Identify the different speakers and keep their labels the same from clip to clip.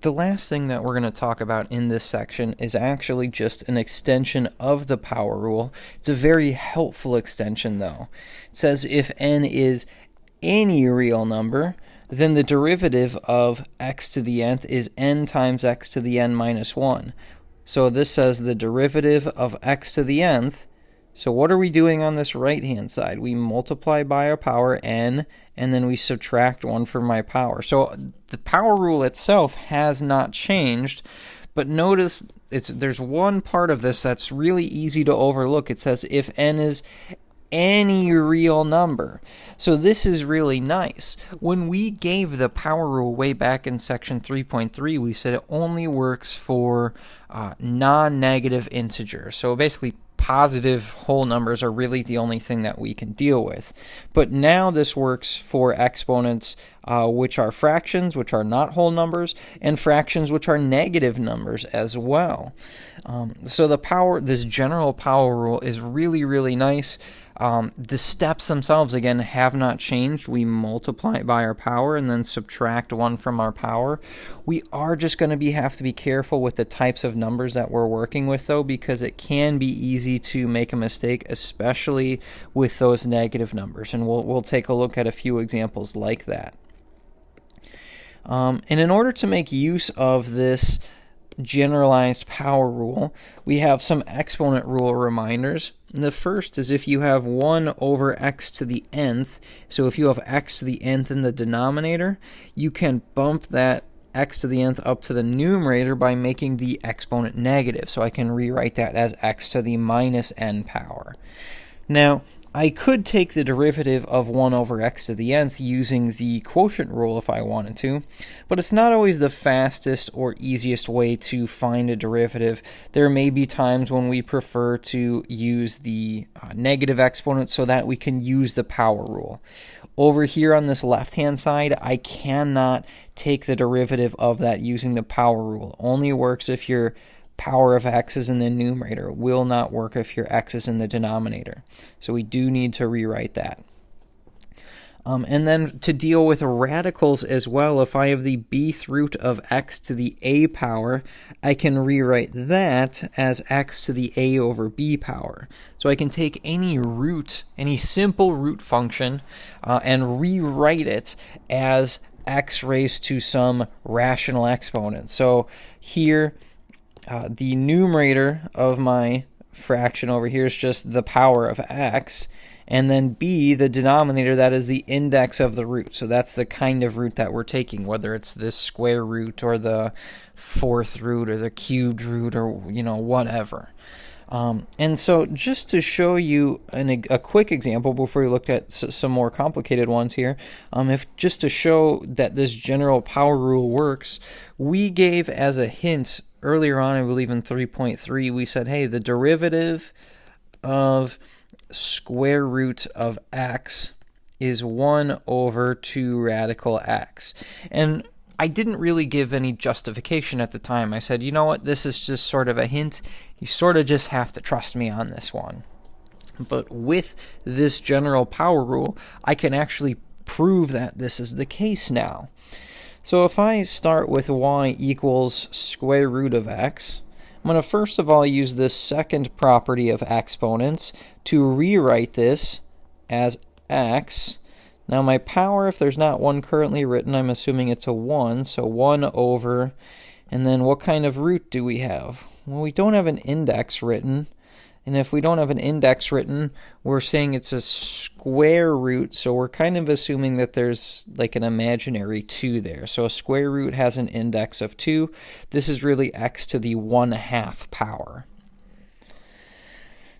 Speaker 1: The last thing that we're going to talk about in this section is actually just an extension of the power rule. It's a very helpful extension though. It says if n is any real number, then the derivative of x to the nth is n times x to the n minus 1. So this says the derivative of x to the nth. So what are we doing on this right-hand side? We multiply by our power n, and then we subtract 1 from my power. So the power rule itself has not changed, but notice there's one part of this that's really easy to overlook. It says if n is any real number. So this is really nice. When we gave the power rule way back in section 3.3, we said it only works for non-negative integers. So basically positive whole numbers are really the only thing that we can deal with. But now this works for exponents which are fractions, which are not whole numbers, and fractions which are negative numbers as well. So this general power rule is really, really nice. The steps themselves, again, have not changed. We multiply by our power and then subtract 1 from our power. We are just going to have to be careful with the types of numbers that we're working with, though, because it can be easy to make a mistake, especially with those negative numbers. And we'll take a look at a few examples like that. And in order to make use of this generalized power rule, we have some exponent rule reminders. The first is if you have 1 over x to the nth, so if you have x to the nth in the denominator, you can bump that x to the nth up to the numerator by making the exponent negative. So I can rewrite that as x to the minus n power. Now, I could take the derivative of 1 over x to the nth using the quotient rule if I wanted to, but it's not always the fastest or easiest way to find a derivative. There may be times when we prefer to use the negative exponent so that we can use the power rule. Over here on this left-hand side, I cannot take the derivative of that using the power rule. It only works if your power of x is in the numerator. It will not work if your x is in the denominator. So we do need to rewrite that. And then to deal with radicals as well, if I have the bth root of x to the a power, I can rewrite that as x to the a over b power. So I can take any root, any simple root function, and rewrite it as x raised to some rational exponent. So here, the numerator of my fraction over here is just the power of x, and then b, the denominator, that is the index of the root. So that's the kind of root that we're taking, whether it's this square root or the fourth root or the cubed root or whatever. And so just to show you a quick example before we look at some more complicated ones here, just to show that this general power rule works, we gave as a hint earlier on, I believe in 3.3, we said, hey, the derivative of square root of x is 1 over 2 radical x. And I didn't really give any justification at the time. I said, you know what, this is just sort of a hint. You sort of just have to trust me on this one. But with this general power rule, I can actually prove that this is the case now. So if I start with y equals square root of x, I'm going to first of all use this second property of exponents to rewrite this as x. Now my power, if there's not 1 currently written, I'm assuming it's a 1, so 1 over, and then what kind of root do we have? Well, we don't have an index written, and if we don't have an index written, we're saying it's a square root, so we're kind of assuming that there's like an imaginary 2 there. So a square root has an index of 2. This is really x to the 1/2 power.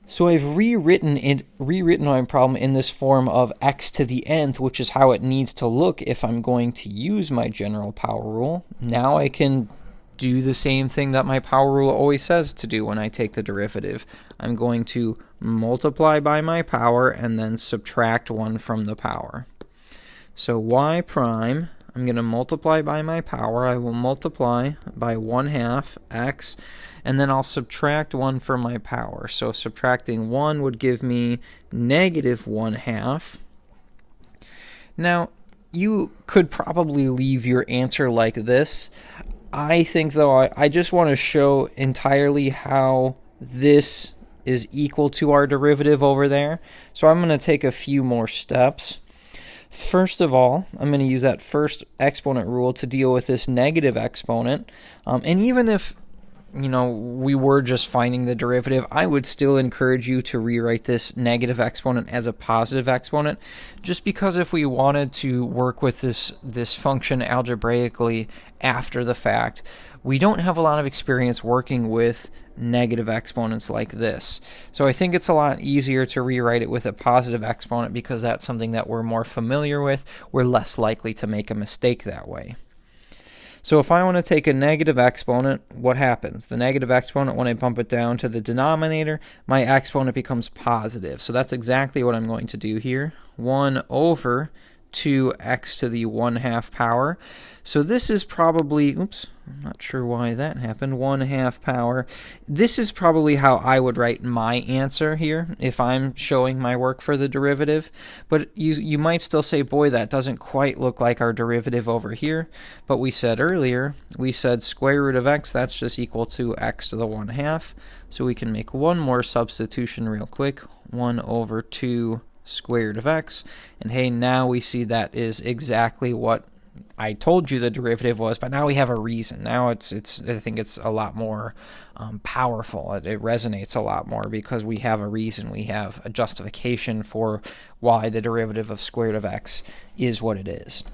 Speaker 1: So I've rewritten my problem in this form of x to the nth, which is how it needs to look if I'm going to use my general power rule. Now I can do the same thing that my power rule always says to do when I take the derivative. I'm going to multiply by my power and then subtract 1 from the power. So y prime, I'm going to multiply by my power. I will multiply by 1/2 x, and then I'll subtract 1 from my power. So subtracting 1 would give me negative 1/2. Now, you could probably leave your answer like this. I think, though, I just want to show entirely how this is equal to our derivative over there. So I'm going to take a few more steps. First of all, I'm going to use that first exponent rule to deal with this negative exponent. And even if we were just finding the derivative, I would still encourage you to rewrite this negative exponent as a positive exponent, just because if we wanted to work with this function algebraically after the fact, we don't have a lot of experience working with negative exponents like this. So I think it's a lot easier to rewrite it with a positive exponent because that's something that we're more familiar with. We're less likely to make a mistake that way. So if I want to take a negative exponent, what happens? The negative exponent, when I bump it down to the denominator, my exponent becomes positive. So that's exactly what I'm going to do here. 1 over 2x to the 1/2 power. So this is probably, oops, I'm not sure why that happened, 1/2 power. This is probably how I would write my answer here if I'm showing my work for the derivative. But you might still say, boy, that doesn't quite look like our derivative over here. But we said earlier, we said square root of x, that's just equal to x to the 1/2. So we can make one more substitution real quick, 1 over 2 square root of x, and hey, now we see that is exactly what I told you the derivative was, but now we have a reason. Now I think it's a lot more powerful. It resonates a lot more because we have a reason. We have a justification for why the derivative of square root of x is what it is.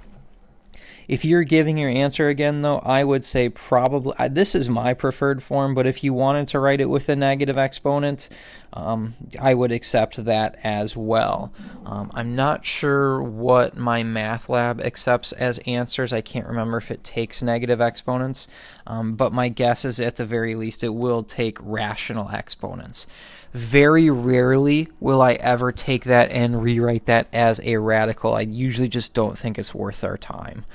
Speaker 1: If you're giving your answer again, though, I would say probably, this is my preferred form, but if you wanted to write it with a negative exponent, I would accept that as well. I'm not sure what my math lab accepts as answers. I can't remember if it takes negative exponents, but my guess is at the very least it will take rational exponents. Very rarely will I ever take that and rewrite that as a radical. I usually just don't think it's worth our time.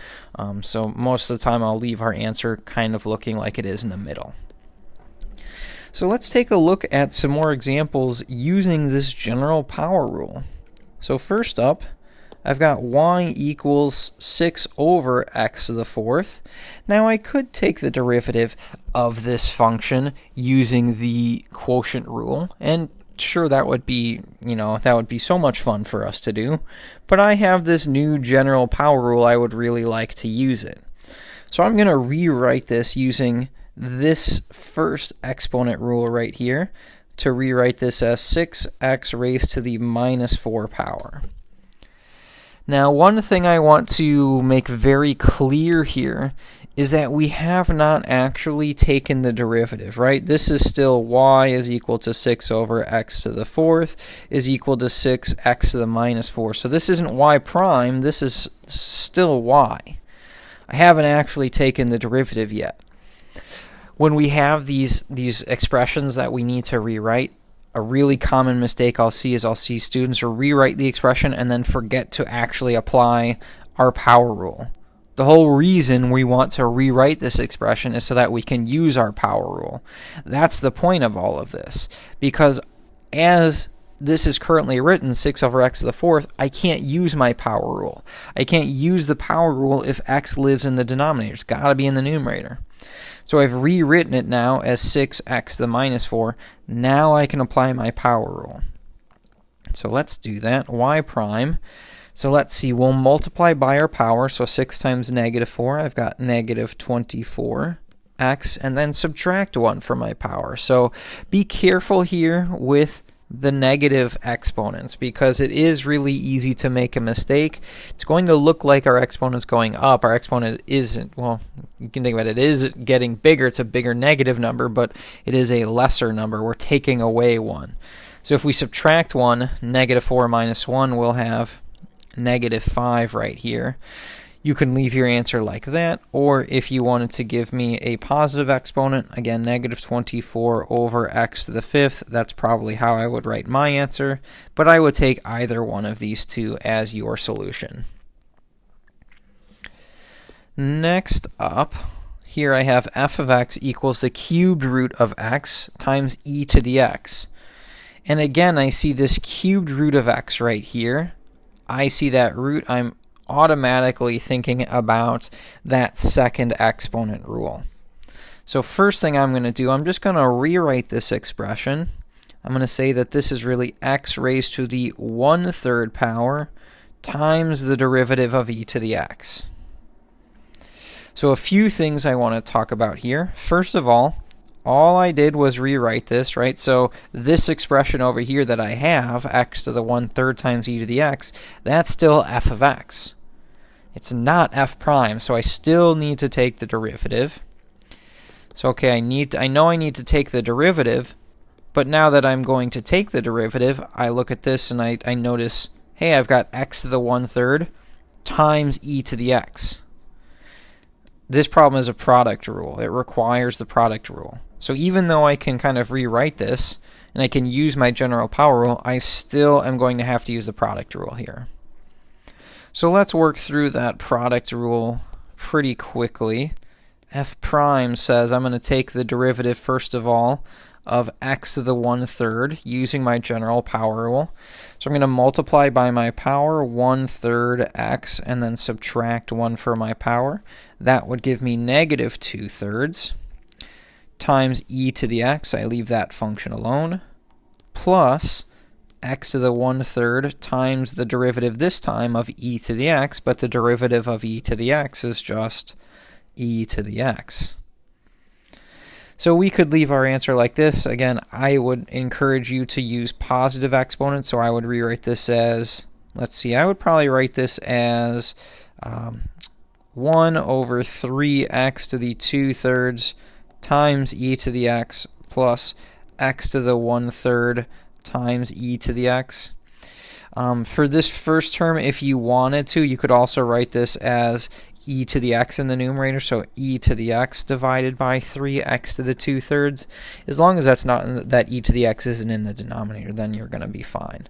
Speaker 1: So most of the time I'll leave our answer kind of looking like it is in the middle. So let's take a look at some more examples using this general power rule. So first up, I've got y equals 6 over x to the 4th. Now I could take the derivative of this function using the quotient rule, and sure, that would be, that would be so much fun for us to do, but I have this new general power rule. I would really like to use it. So I'm going to rewrite this using this first exponent rule right here to rewrite this as 6x raised to the minus 4 power. Now, one thing I want to make very clear here is that we have not actually taken the derivative, right? This is still y is equal to 6 over x to the 4th is equal to 6x to the minus 4. So this isn't y prime, this is still y. I haven't actually taken the derivative yet. When we have these expressions that we need to rewrite, a really common mistake I'll see students rewrite the expression and then forget to actually apply our power rule. The whole reason we want to rewrite this expression is so that we can use our power rule. That's the point of all of this, because as this is currently written, 6 over x to the 4th, I can't use my power rule. I can't use the power rule if x lives in the denominator. It's got to be in the numerator. So I've rewritten it now as 6x to the minus 4. Now I can apply my power rule. So let's do that. Y prime. So let's see. We'll multiply by our power. So 6 times negative 4. I've got negative 24x. And then subtract 1 from my power. So be careful here with the negative exponents, because it is really easy to make a mistake. It's going to look like our exponent's going up. Our exponent isn't. Well, you can think about it. It is getting bigger. It's a bigger negative number, but it is a lesser number. We're taking away 1. So if we subtract 1, negative 4 minus 1, we'll have negative 5 right here. You can leave your answer like that, or if you wanted to give me a positive exponent, again, negative 24 over x to the 5th, that's probably how I would write my answer, but I would take either one of these two as your solution. Next up, here I have f of x equals the cubed root of x times e to the x. And again, I see this cubed root of x right here. I see that root. I'm automatically thinking about that second exponent rule. So first thing I'm going to do, I'm just going to rewrite this expression. I'm going to say that this is really x raised to the 1/3 power times the derivative of e to the x. So a few things I want to talk about here. First of all I did was rewrite this, right? So this expression over here that I have, x to the 1/3 times e to the x, that's still f of x. It's not f prime, so I still need to take the derivative. So okay, I know I need to take the derivative, but now that I'm going to take the derivative, I look at this and I notice, hey, I've got x to the 1/3 times e to the x. This problem is a product rule. It requires the product rule. So even though I can kind of rewrite this, and I can use my general power rule, I still am going to have to use the product rule here. So let's work through that product rule pretty quickly. F prime says I'm going to take the derivative, first of all, of x to the 1/3 using my general power rule. So I'm going to multiply by my power 1/3 x and then subtract 1 for my power. That would give me negative 2/3 times e to the x, I leave that function alone, plus x to the 1/3 times the derivative this time of e to the x, but the derivative of e to the x is just e to the x. So we could leave our answer like this. Again, I would encourage you to use positive exponents, so I would rewrite this as, let's see, I would probably write this as 1 over 3x to the 2/3 times e to the x plus x to the 1/3 times e to the x. For this first term, if you wanted to, you could also write this as e to the x in the numerator, so e to the x divided by 3x to the 2/3. As long as that's not, that e to the x isn't in the denominator, then you're going to be fine.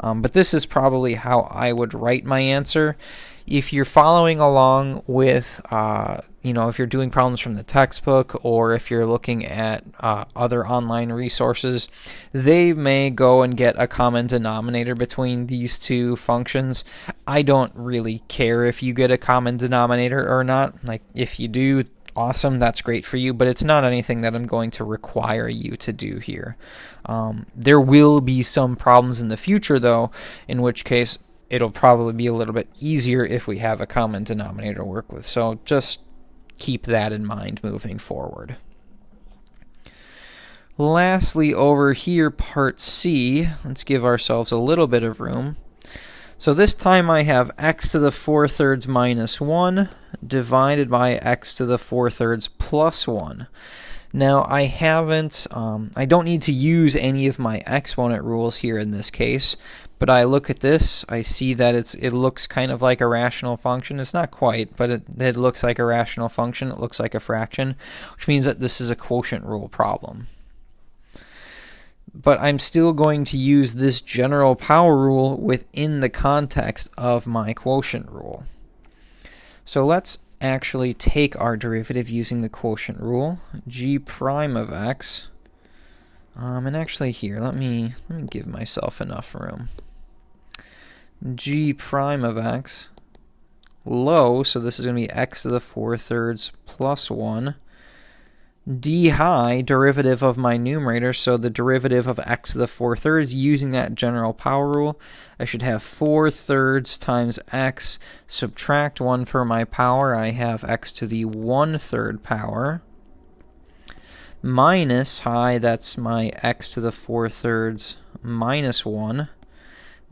Speaker 1: But this is probably how I would write my answer. If you're following along with, if you're doing problems from the textbook, or if you're looking at other online resources, they may go and get a common denominator between these two functions. I don't really care if you get a common denominator or not. Like, if you do, awesome, that's great for you, but it's not anything that I'm going to require you to do here. There will be some problems in the future, though, in which case it'll probably be a little bit easier if we have a common denominator to work with. So just keep that in mind moving forward. Lastly, over here, part C, let's give ourselves a little bit of room. So this time I have x to the 4/3 minus 1 divided by x to the 4/3 plus 1. Now I don't need to use any of my exponent rules here in this case, but I look at this, I see that it looks kind of like a rational function. It's not quite, but it looks like a rational function. It looks like a fraction, which means that this is a quotient rule problem. But I'm still going to use this general power rule within the context of my quotient rule. So let's actually take our derivative using the quotient rule, g prime of x. And actually here, let me give myself enough room. G prime of x, low, so this is going to be x to the 4/3 plus 1, d high, derivative of my numerator, so the derivative of x to the 4/3 using that general power rule, I should have 4/3 times x, subtract 1 for my power, I have x to the 1/3 power, minus high, that's my x to the 4/3 minus 1,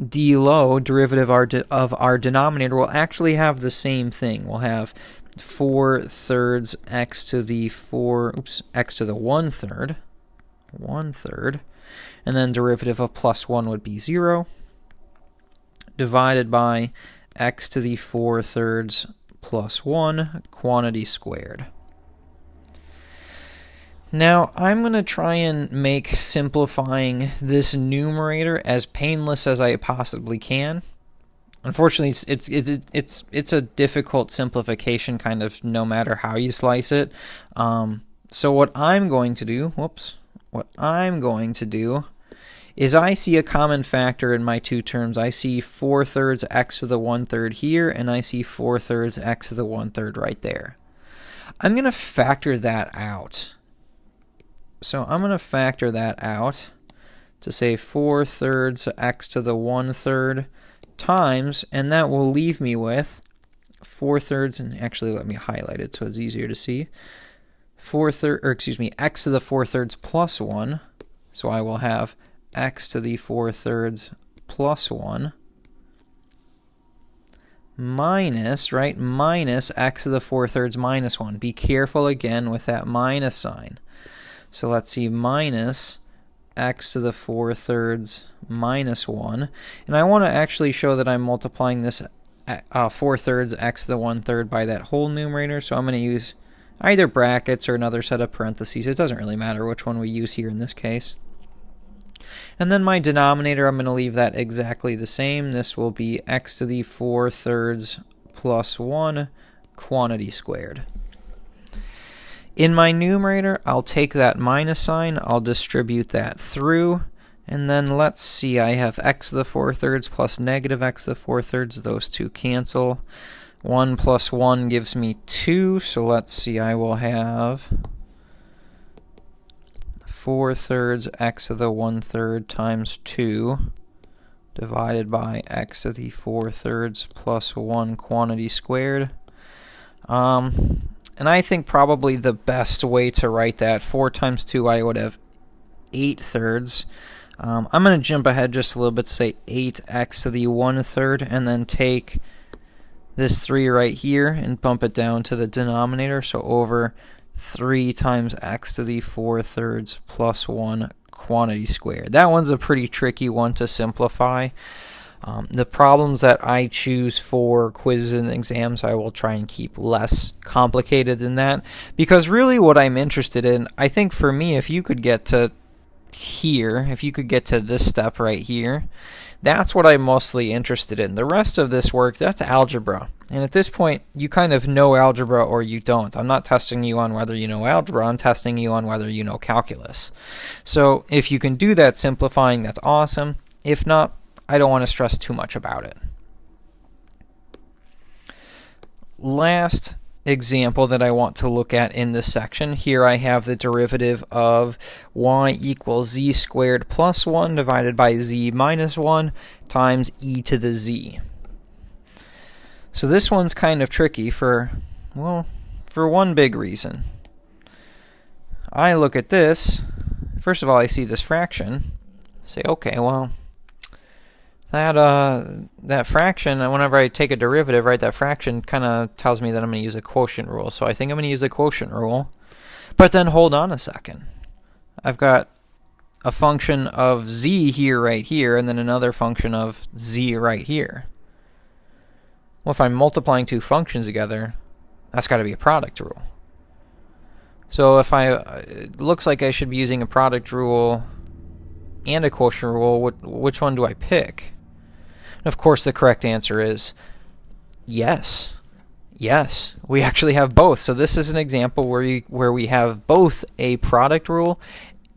Speaker 1: d low, derivative of our denominator, will actually have the same thing. We'll have 4/3 x to the 1/3, and then derivative of plus 1 would be 0, divided by x to the 4/3 plus 1, quantity squared. Now, I'm going to try and make simplifying this numerator as painless as I possibly can. Unfortunately, it's a difficult simplification, kind of no matter how you slice it. So what I'm going to do is I see a common factor in my two terms. I see 4/3 x to the 1/3 here, and I see 4/3 x to the 1/3 right there. I'm going to factor that out. So I'm going to factor that out to say 4/3 x to the 1/3 times, and that will leave me with 4/3, and actually let me highlight it so it's easier to see. X to the 4/3 plus 1. So I will have x to the 4/3 plus 1 minus, right, minus x to the 4/3 minus 1. Be careful again with that minus sign. So let's see, minus x to the 4/3 minus 1. And I want to actually show that I'm multiplying this 4/3 x to the 1/3 by that whole numerator. So I'm going to use either brackets or another set of parentheses. It doesn't really matter which one we use here in this case. And then my denominator, I'm going to leave that exactly the same. This will be x to the 4/3 plus 1 quantity squared. In my numerator, I'll take that minus sign, I'll distribute that through, and then let's see, I have x to the 4/3 plus negative x to the 4/3, those two cancel. 1 plus 1 gives me 2, so let's see, I will have 4/3 x to the 1/3 times 2 divided by x to the 4/3 plus 1 quantity squared. And I think probably the best way to write that, 4 times 2, I would have 8/3. I'm going to jump ahead just a little bit to say 8x to the 1/3, and then take this 3 right here and bump it down to the denominator. So over 3 times x to the 4/3 plus 1 quantity squared. That one's a pretty tricky one to simplify. The problems that I choose for quizzes and exams, I will try and keep less complicated than that, because really what I'm interested in, I think for me, if you could get to here, if you could get to this step right here, that's what I'm mostly interested in. The rest of this work, that's algebra. And at this point, you kind of know algebra or you don't. I'm not testing you on whether you know algebra, I'm testing you on whether you know calculus. So if you can do that simplifying, that's awesome. If not, I don't want to stress too much about it. Last example that I want to look at in this section, here I have the derivative of y equals z squared plus 1 divided by z minus 1 times e to the z. So this one's kind of tricky for one big reason. I look at this, first of all I see this fraction, say okay, well, that fraction, whenever I take a derivative, right, that fraction kind of tells me that I'm going to use a quotient rule. So I think I'm going to use the quotient rule. But then hold on a second. I've got a function of z here, right here, and then another function of z right here. Well, if I'm multiplying two functions together, that's got to be a product rule. So if it looks like I should be using a product rule and a quotient rule, which one do I pick? And of course, the correct answer is yes. Yes, we actually have both. So this is an example where we have both a product rule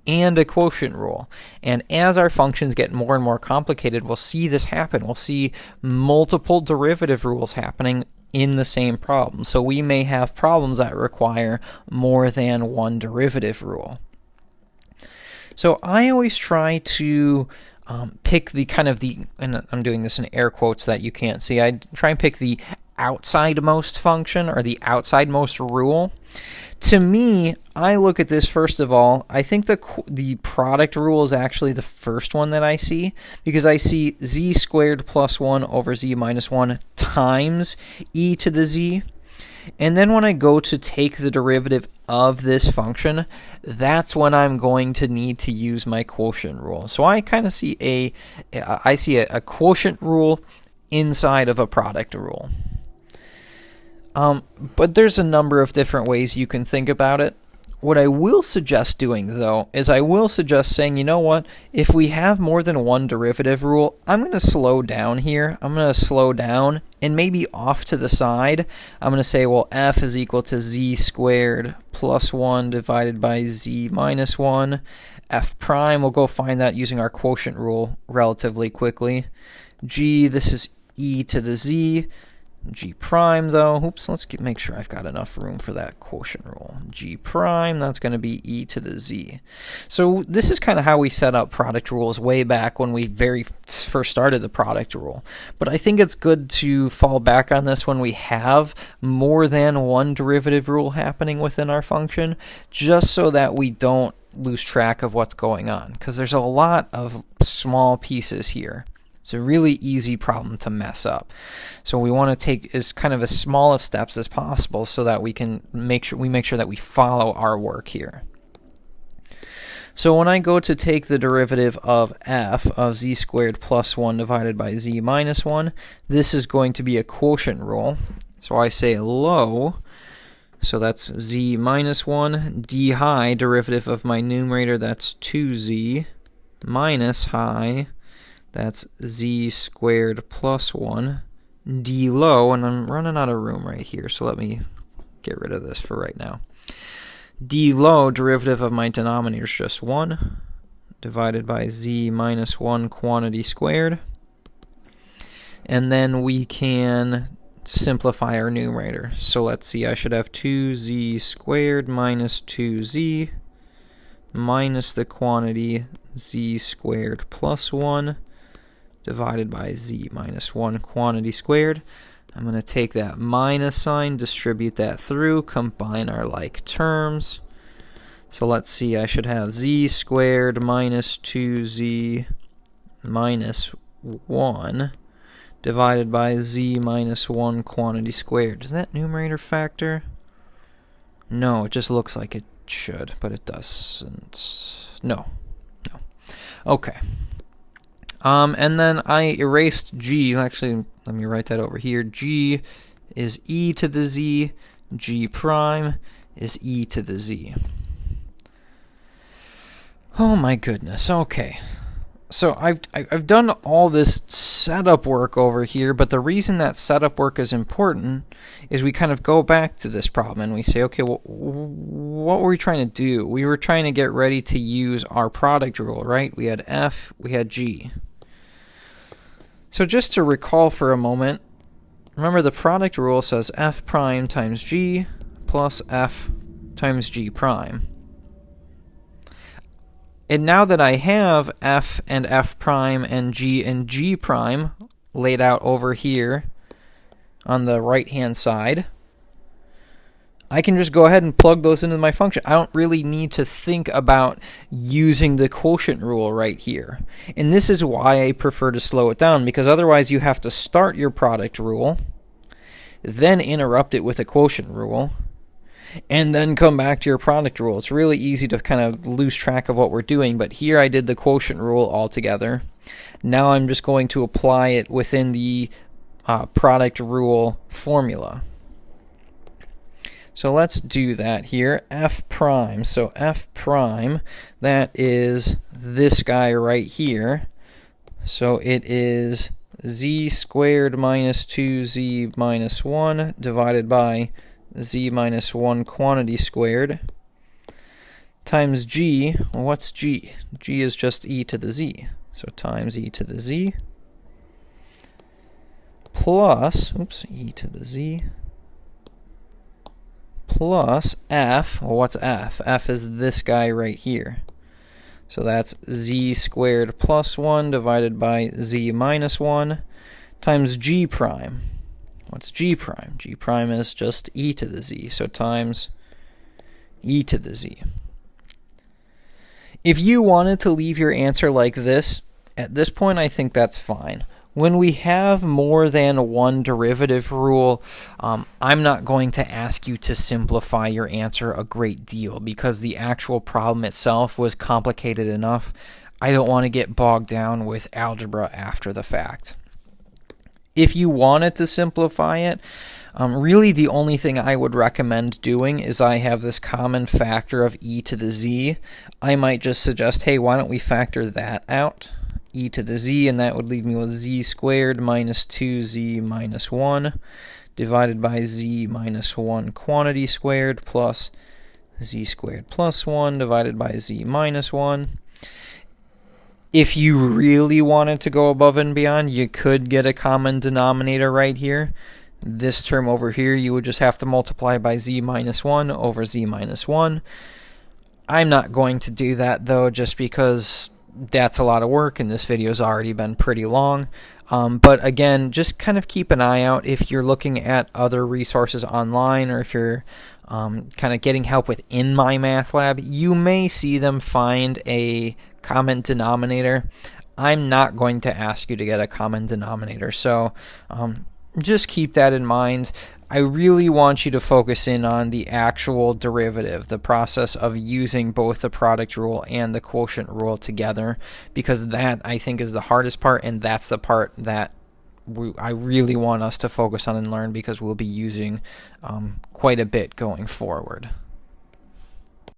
Speaker 1: and a quotient rule. And as our functions get more and more complicated, we'll see this happen. We'll see multiple derivative rules happening in the same problem. So we may have problems that require more than one derivative rule. So I always try to pick the and I'm doing this in air quotes that you can't see, I try and pick the outsidemost function or the outsidemost rule. To me, I look at this first of all, I think the product rule is actually the first one that I see, because I see z squared plus 1 over z minus 1 times e to the z. And then when I go to take the derivative of this function, that's when I'm going to need to use my quotient rule. So I kind of see a quotient rule inside of a product rule. But there's a number of different ways you can think about it. What I will suggest doing, though, is I will suggest saying, you know what, if we have more than one derivative rule, I'm going to slow down here. I'm going to slow down And maybe off to the side, I'm going to say, well, f is equal to z squared plus 1 divided by z minus 1. F prime, we'll go find that using our quotient rule relatively quickly. G, this is e to the z. G prime, though, oops, let's make sure I've got enough room for that quotient rule. G prime, that's going to be e to the z. So this is kind of how we set up product rules way back when we very first started the product rule. But I think it's good to fall back on this when we have more than one derivative rule happening within our function, just so that we don't lose track of what's going on, because there's a lot of small pieces here. It's a really easy problem to mess up. So we want to take as kind of as small of steps as possible so that we can make sure that we follow our work here. So when I go to take the derivative of f of z squared plus 1 divided by z minus 1, this is going to be a quotient rule. So I say low, so that's z minus 1, d high, derivative of my numerator, that's 2z, minus high, that's z squared plus 1, d low, and I'm running out of room right here, so let me get rid of this for right now. D low, derivative of my denominator is just 1, divided by z minus 1 quantity squared. And then we can simplify our numerator. So let's see, I should have 2z squared minus 2z minus the quantity z squared plus 1 divided by z minus 1 quantity squared. I'm going to take that minus sign, distribute that through, combine our like terms. So let's see, I should have z squared minus 2z minus 1 divided by z minus 1 quantity squared. Does that numerator factor? No, it just looks like it should, but it doesn't. No. Okay. And then I erased g. Actually, let me write that over here. G is e to the z. G prime is e to the z. Oh my goodness. Okay. So I've done all this setup work over here, but the reason that setup work is important is we kind of go back to this problem and we say, okay, well, what were we trying to do? We were trying to get ready to use our product rule, right? We had f, we had g. So just to recall for a moment, remember the product rule says f prime times g plus f times g prime. And now that I have f and f prime and g prime laid out over here on the right-hand side, I can just go ahead and plug those into my function. I don't really need to think about using the quotient rule right here. And this is why I prefer to slow it down, because otherwise you have to start your product rule, then interrupt it with a quotient rule, and then come back to your product rule. It's really easy to kind of lose track of what we're doing, but here I did the quotient rule altogether. Now I'm just going to apply it within the product rule formula. So let's do that here. F prime. So F prime, that is this guy right here. So it is z squared minus 2z minus 1 divided by z minus 1 quantity squared times g. Well, what's g? G is just e to the z. So times e to the z plus, e to the z plus f. Well, what's f? F is this guy right here. So that's z squared plus 1 divided by z minus 1 times g prime. What's g prime? G prime is just e to the z, so times e to the z. If you wanted to leave your answer like this, at this point I think that's fine. When we have more than one derivative rule, I'm not going to ask you to simplify your answer a great deal because the actual problem itself was complicated enough. I don't want to get bogged down with algebra after the fact. If you wanted to simplify it, really the only thing I would recommend doing is I have this common factor of e to the z. I might just suggest, hey, why don't we factor that out? e to the z, and that would leave me with z squared minus 2z minus 1 divided by z minus 1 quantity squared plus z squared plus 1 divided by z minus 1. If you really wanted to go above and beyond, you could get a common denominator right here. This term over here, you would just have to multiply by z minus 1 over z minus 1. I'm not going to do that, though, just because that's a lot of work, and this video's already been pretty long. But again, just kind of keep an eye out if you're looking at other resources online, or if you're kind of getting help within my math lab. You may see them find a common denominator. I'm not going to ask you to get a common denominator, so just keep that in mind. I really want you to focus in on the actual derivative, the process of using both the product rule and the quotient rule together, because that, I think, is the hardest part, and that's the part that I really want us to focus on and learn, because we'll be using quite a bit going forward.